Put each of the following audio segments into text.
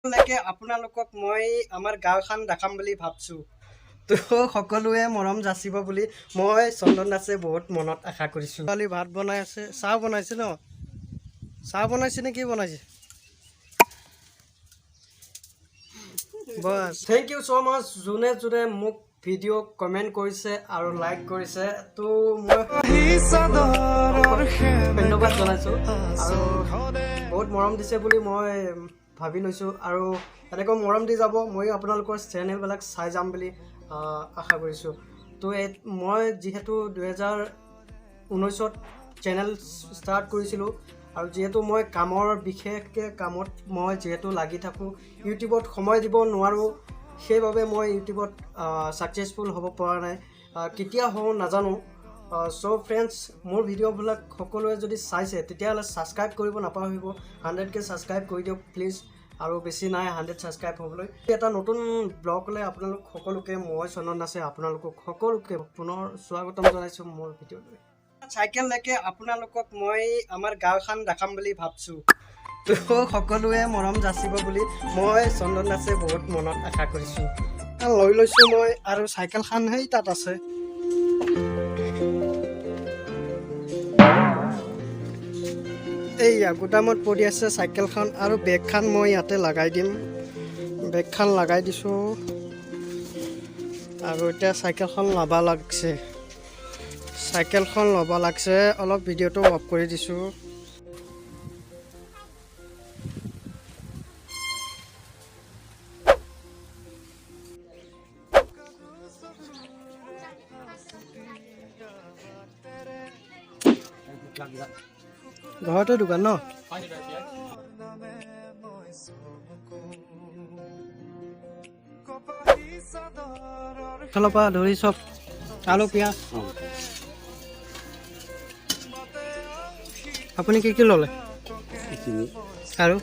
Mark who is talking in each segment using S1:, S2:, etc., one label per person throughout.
S1: লৈকে আপোনালোকক মই আমাৰ গাঁওখন দেখাম বুলি ভাবছো তো সকলোৱে মৰম যাচিব বুলি মই চন্দন দাসে বহুত মনত আশা কৰিছো। কালি ভাত বনাই আছে, চাহ বনাইছে ন, চাহ বনাইছে নে কি বনাইছে? বাস থেংক ইউ ছ' মাছ যোনে যোনে মোক ভিডিঅ' কমেণ্ট কৰিছে আৰু লাইক কৰিছে, তো মই ধন্যবাদ জনাইছোঁ আৰু বহুত মৰম দিছে বুলি মই ভাবি লৈছোঁ আৰু এনেকৈ মৰম দি যাব। ময়ো আপোনালোকৰ চেনেলবিলাক চাই যাম বুলি আশা কৰিছোঁ। তো মই যিহেতু 2019 চেনেল ষ্টাৰ্ট কৰিছিলোঁ আৰু যিহেতু মই কামৰ বিশেষকৈ কামত মই যিহেতু লাগি থাকোঁ, ইউটিউবত সময় দিব নোৱাৰোঁ, সেইবাবে মই ইউটিউবত ছাকচেছফুল হ'ব পৰা নাই। কেতিয়া হওঁ নাজানো। চ' ফ্ৰেণ্ডছ, মোৰ ভিডিঅ'বিলাক সকলোৱে যদি চাইছে তেতিয়াহ'লে ছাবস্ক্ৰাইব কৰিব নাপাহৰিব। 100K ছাবস্ক্ৰাইব কৰি দিয়ক প্লিজ, আৰু বেছি নাই 100 ছাবস্ক্ৰাইব হ'বলৈ। এটা নতুন ব্লগলৈ আপোনালোক সকলোকে মই চন্দন দাসে আপোনালোকক সকলোকে পুনৰ স্বাগতম জনাইছোঁ মোৰ ভিডিঅ'লৈ। চাইকেল লৈকে আপোনালোকক মই আমাৰ গাঁওখন দেখাম বুলি ভাবছোঁ, তো সকলোৱে মৰম যাচিব বুলি মই চন্দন দাসে বহুত মনত আশা কৰিছোঁ। লৈ লৈছোঁ মই, আৰু চাইকেলখন সেই তাত আছে। এইয়া গুদামত পৰি আছে চাইকেলখন, আৰু বেগখন মই ইয়াতে লগাই দিম। বেগখন লগাই দিছোঁ আৰু এতিয়া চাইকেলখন ল'ব লাগছে। চাইকেলখন ল'ব লাগছে, অলপ ভিডিঅ'টো অফ কৰি দিছোঁ। ঘৰতে দোকান ন? ফালৰ পৰা ধৰি চব আলু পিঁয়াজ। আপুনি কি কি ল'লে? আৰু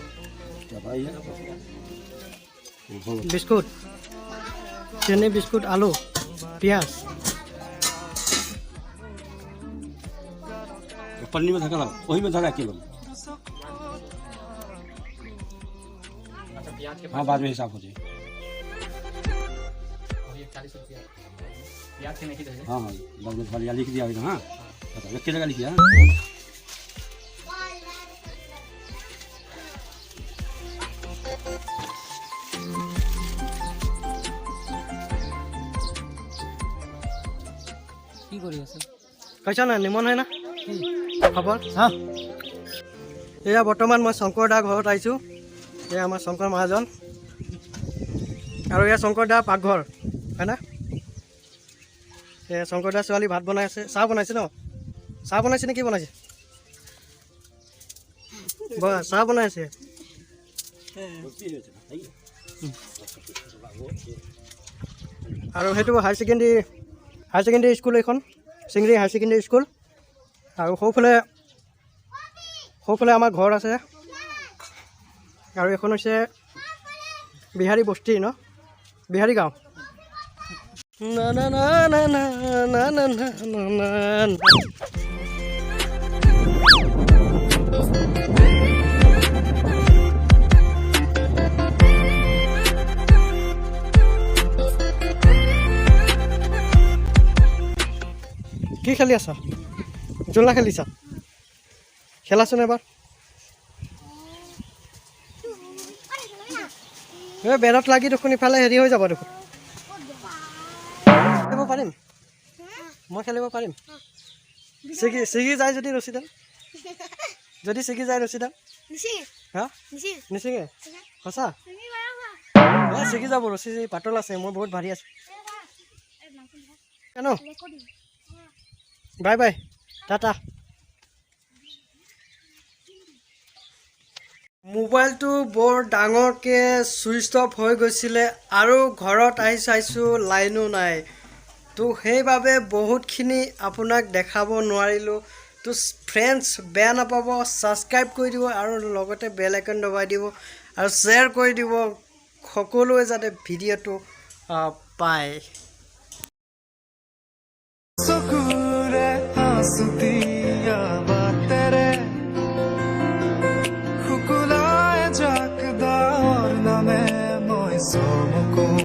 S1: বিস্কুট, চেনি বিস্কুট, আলু, পিঁয়াজ।
S2: पन्नी में धक्का वही में धक्का किलो। हाँ, बाद में हिसाब हो जाए। हाँ हाँ, बाद में वाली लिख दिया। हाँ, एक जगह लिखिए।
S1: কি কৰি আছে? কৈছা না নিমন হয় না খবৰ? হা, এয়া বৰ্তমান মই শংকৰ দা ঘৰত আহিছোঁ। এয়া আমাৰ শংকৰ মহাজন, আৰু এয়া শংকৰ দা পাকঘৰ হয় না? এয়া শংকৰ দা ছোৱালী ভাত বনাই আছে, চাহ বনাইছে ন? চাহ বনাইছে নে কি বনাইছে? চাহ বনাই আছে। আৰু সেইটো হায়াৰ ছেকেণ্ডেৰী স্কুল, এইখন চিংৰি হায়াৰ ছেকেণ্ডেৰী স্কুল। আৰু সৌফালে আমাৰ ঘৰ আছে, আৰু এখন হৈছে বিহাৰী বস্তি ন, বিহাৰী গাঁও। না না না না না না না না না না। কি খেলি আছা? জোলা খেলিছা? খেলাচোন এবাৰ। এই বেৰত লাগি দেখোন ইফালে হেৰি হৈ যাব দেখোন। খেলিব পাৰিম, মই খেলিব পাৰিম। ছিগি যায় যদি ৰছীডাল, যদি ছিগি যায় ৰছীডাল। হা, নিছিঙে? সঁচা? ছিগি যাব, ৰছী পাতল আছে, মই বহুত ভাৰী আছোঁ। ন, বাই বাই, টাটা। মোবাইলটো বৰ ডাঙৰকৈ ছুইচ অফ হৈ গৈছিলে, আৰু ঘৰত আহি চাইছোঁ লাইনো নাই। তো সেইবাবে বহুতখিনি আপোনাক দেখাব নোৱাৰিলোঁ। তো ফ্ৰেণ্ডছ বেয়া নাপাব, ছাবস্ক্ৰাইব কৰি দিব, আৰু লগতে বেল আইকন দবাই দিব, আৰু শ্বেয়াৰ কৰি দিব, সকলোৱে যাতে ভিডিঅ'টো পায়। खुकुलाए जाकदा और न मैं
S3: किस्सों को